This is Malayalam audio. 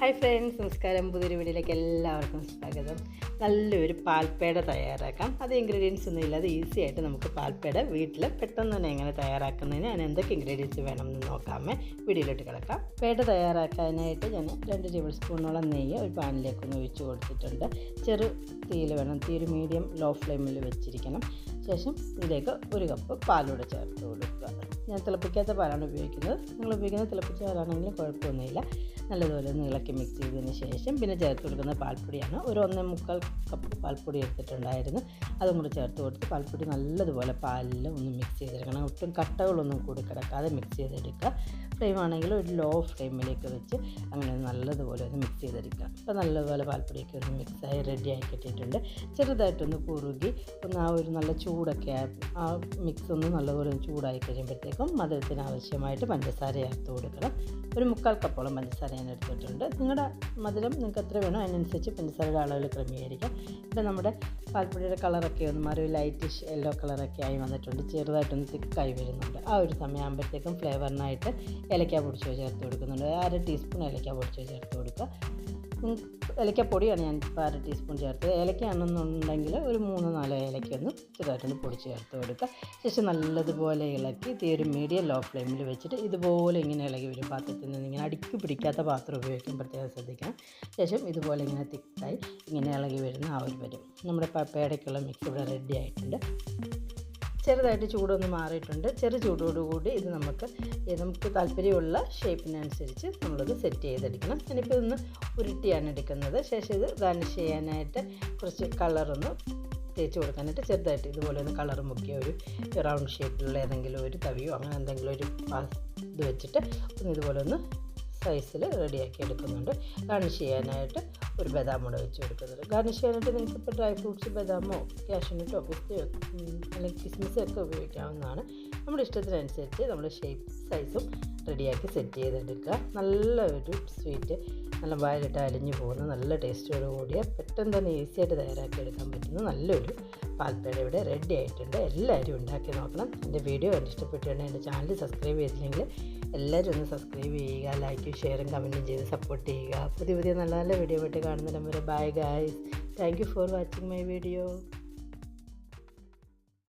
ഹായ് ഫ്രണ്ട്സ്, നമസ്കാരം. പുതിയൊരു വീഡിയോയിലേക്ക് എല്ലാവർക്കും സ്വാഗതം. നല്ലൊരു പാൽപ്പേട തയ്യാറാക്കാം. അത് ഇൻഗ്രീഡിയൻസ് ഒന്നും ഇല്ലാതെ ഈസി ആയിട്ട് നമുക്ക് പാൽപ്പേട വീട്ടിൽ പെട്ടെന്ന് തന്നെ എങ്ങനെ തയ്യാറാക്കുന്നതിന് ഞാൻ എന്തൊക്കെ ഇൻഗ്രീഡിയൻസ് വേണമെന്ന് നോക്കാമേ. വീഡിയോയിലോട്ട് കിടക്കാം. പേട തയ്യാറാക്കാനായിട്ട് ഞാൻ 2 ടേബിൾ സ്പൂണോളം നെയ്യ് ഒരു പാനിലേക്കൊന്ന് ഒഴിച്ച് കൊടുത്തിട്ടുണ്ട്. ചെറു തീയിൽ വേണം, തീ ഒരു മീഡിയം ലോ ഫ്ലെയിമിൽ വെച്ചിരിക്കണം. ശേഷം ഇതിലേക്ക് 1 കപ്പ് പാലൂടെ ചേർത്ത് കൊടുക്കുക. ഞാൻ തിളപ്പിക്കാത്ത പാലാണ് ഉപയോഗിക്കുന്നത്. നിങ്ങൾ ഉപയോഗിക്കുന്നത് തിളപ്പിച്ച പാലാണെങ്കിലും കുഴപ്പമൊന്നുമില്ല. നല്ലതുപോലെ ഒന്ന് ഇളക്കി മിക്സ് ചെയ്തതിന് ശേഷം പിന്നെ ചേർത്ത് കൊടുക്കുന്ന പാൽപ്പൊടിയാണ്. ഒരു 1.25 കപ്പ് പാൽപ്പൊടി എടുത്തിട്ടുണ്ടായിരുന്നു. അതും കൂടി ചേർത്ത് കൊടുത്ത് പാൽപ്പൊടി നല്ലതുപോലെ പാലിൽ ഒന്ന് മിക്സ് ചെയ്തെടുക്കണം. ഒട്ടും കട്ടകളൊന്നും കൂടി കിടക്കാതെ മിക്സ് ചെയ്തെടുക്കുക. ഫ്ലെയിം ആണെങ്കിൽ ഒരു ലോ ഫ്ലെയിമിലേക്ക് വെച്ച് അങ്ങനെ നല്ലതുപോലെ ഒന്ന് മിക്സ് ചെയ്തെടുക്കുക. അപ്പോൾ നല്ലതുപോലെ പാൽപ്പൊടിയൊക്കെ ഒന്ന് മിക്സായി റെഡിയായി കിട്ടിയിട്ടുണ്ട്. ചെറുതായിട്ടൊന്ന് കുറുകി ഒന്ന് ആ ഒരു നല്ല ചൂടൊക്കെ ആ മിക്സ് ഒന്ന് നല്ലപോലെ ചൂടായി കഴിയുമ്പോഴത്തേക്കും മധുരത്തിന് ആവശ്യമായിട്ട് പഞ്ചസാര ചേർത്ത് കൊടുക്കണം. ഒരു 3/4 കപ്പോളം പഞ്ചസാര ഞാൻ എടുത്തിട്ടുണ്ട്. നിങ്ങളുടെ മധുരം നിങ്ങൾക്ക് എത്ര വേണോ അതിനനുസരിച്ച് പഞ്ചസാരയുടെ അളവിൽ ക്രമീകരിക്കാം. ഇപ്പോൾ നമ്മുടെ പാൽപ്പൊടിയുടെ കളറൊക്കെ ഒന്ന് മാറി ലൈറ്റിഷ് യെല്ലോ കളറൊക്കെ ആയി വന്നിട്ടുണ്ട്. ചെറുതായിട്ടൊന്ന് തിക്കായി വരുന്നുണ്ട്. ആ ഒരു സമയമാകുമ്പോഴത്തേക്കും ഫ്ലേവറിനായിട്ട് ഏലക്ക പൊടിച്ചോ ചേർത്ത് കൊടുക്കുന്നുണ്ട്. 1/2 ടീസ്പൂൺ ഏലക്ക പൊടിച്ചോ ചേർത്ത് കൊടുക്കുക. ഏലക്കപ്പൊടിയാണ് ഞാൻ ഇപ്പോൾ 1/2 ടീസ്പൂൺ ചേർത്തത്. ഏലക്കയാണെന്നുണ്ടെങ്കിൽ ഒരു 3-4 ഏലക്കയൊന്ന് ചെറുതായിട്ടൊന്ന് പൊടിച്ച് ചേർത്ത് കൊടുക്കുക. ശേഷം നല്ലതുപോലെ ഇളക്കി തീ ഒരു മീഡിയം ലോ ഫ്ലെയിമിൽ വെച്ചിട്ട് ഇതുപോലെ ഇങ്ങനെ ഇളകി വരും. പാത്രത്തിൽ നിന്ന് ഇങ്ങനെ അടുക്കി പിടിക്കാത്ത പാത്രം ഉപയോഗിക്കാൻ പ്രത്യേകം ശ്രദ്ധിക്കണം. ശേഷം ഇതുപോലെ ഇങ്ങനെ തിക്കായി ഇങ്ങനെ ഇളകി വരുന്ന ആ ഒരു വരും. നമ്മുടെ പേടയ്ക്കുള്ള മിക്സ് ഇവിടെ റെഡി ആയിട്ടുണ്ട്. ചെറുതായിട്ട് ചൂടൊന്ന് മാറിയിട്ടുണ്ട്. ചെറു ചൂടോടുകൂടി ഇത് നമുക്ക് താല്പര്യമുള്ള ഷേപ്പിനനുസരിച്ച് നമ്മളത് സെറ്റ് ചെയ്തെടുക്കണം. ഞാനിപ്പോൾ ഇതൊന്ന് ഉരുട്ടിയാണ് എടുക്കുന്നത്. ശേഷം ഇത് ഗാർണിഷ് ചെയ്യാനായിട്ട് കുറച്ച് കളറൊന്ന് തേച്ച് കൊടുക്കാനായിട്ട് ചെറുതായിട്ട് ഇതുപോലെ ഒന്ന് കളർ മുക്കിയ ഒരു റൗണ്ട് ഷേപ്പിലുള്ള ഏതെങ്കിലും ഒരു തവിയോ അങ്ങനെ എന്തെങ്കിലും ഒരു ഇത് വെച്ചിട്ട് ഒന്ന് ഇതുപോലെ ഒന്ന് സൈസിൽ റെഡിയാക്കി എടുക്കുന്നുണ്ട്. ഗാർണിഷ് ചെയ്യാനായിട്ട് ഒരു ബദാം കൂടെ വെച്ച് കൊടുക്കുന്നുണ്ട്. ഗാർണിഷ് ചെയ്യാനായിട്ട് നിങ്ങൾക്ക് ഇപ്പോൾ ഡ്രൈ ഫ്രൂട്ട്സ് ബദാമോ കാഷ്യൂനട്ടോ പിസ്തയോ അല്ലെങ്കിൽ കിസ്മിസോ ഒക്കെ ഉപയോഗിക്കാവുന്നതാണ്. നമ്മുടെ ഇഷ്ടത്തിനനുസരിച്ച് നമ്മൾ ഷേപ്പ് സൈസും റെഡിയാക്കി സെറ്റ് ചെയ്തെടുക്കുക. നല്ലൊരു സ്വീറ്റ്, നല്ല വായിലിട്ട് അലിഞ്ഞു പോകുന്ന നല്ല ടേസ്റ്റോട് കൂടിയ പെട്ടെന്ന് തന്നെ ഈസിയായിട്ട് തയ്യാറാക്കി എടുക്കാൻ പറ്റുന്ന നല്ലൊരു പാൽപ്പേട ഇവിടെ റെഡി ആയിട്ടുണ്ട്. എല്ലാവരും ഉണ്ടാക്കി നോക്കണം. എൻ്റെ വീഡിയോ കണ്ട് ഇഷ്ടപ്പെട്ടിട്ടുണ്ടെങ്കിൽ എൻ്റെ ചാനൽ സബ്സ്ക്രൈബ് ചെയ്തില്ലെങ്കിൽ എല്ലാവരും ഒന്ന് സബ്സ്ക്രൈബ് ചെയ്യുക. ലൈക്കും ഷെയറും കമൻറ്റും ചെയ്ത് സപ്പോർട്ട് ചെയ്യുക. പുതിയ നല്ല നല്ല വീഡിയോ ആയിട്ട് കാണുന്നതിന് വരെ bye guys. Thank you for watching my video.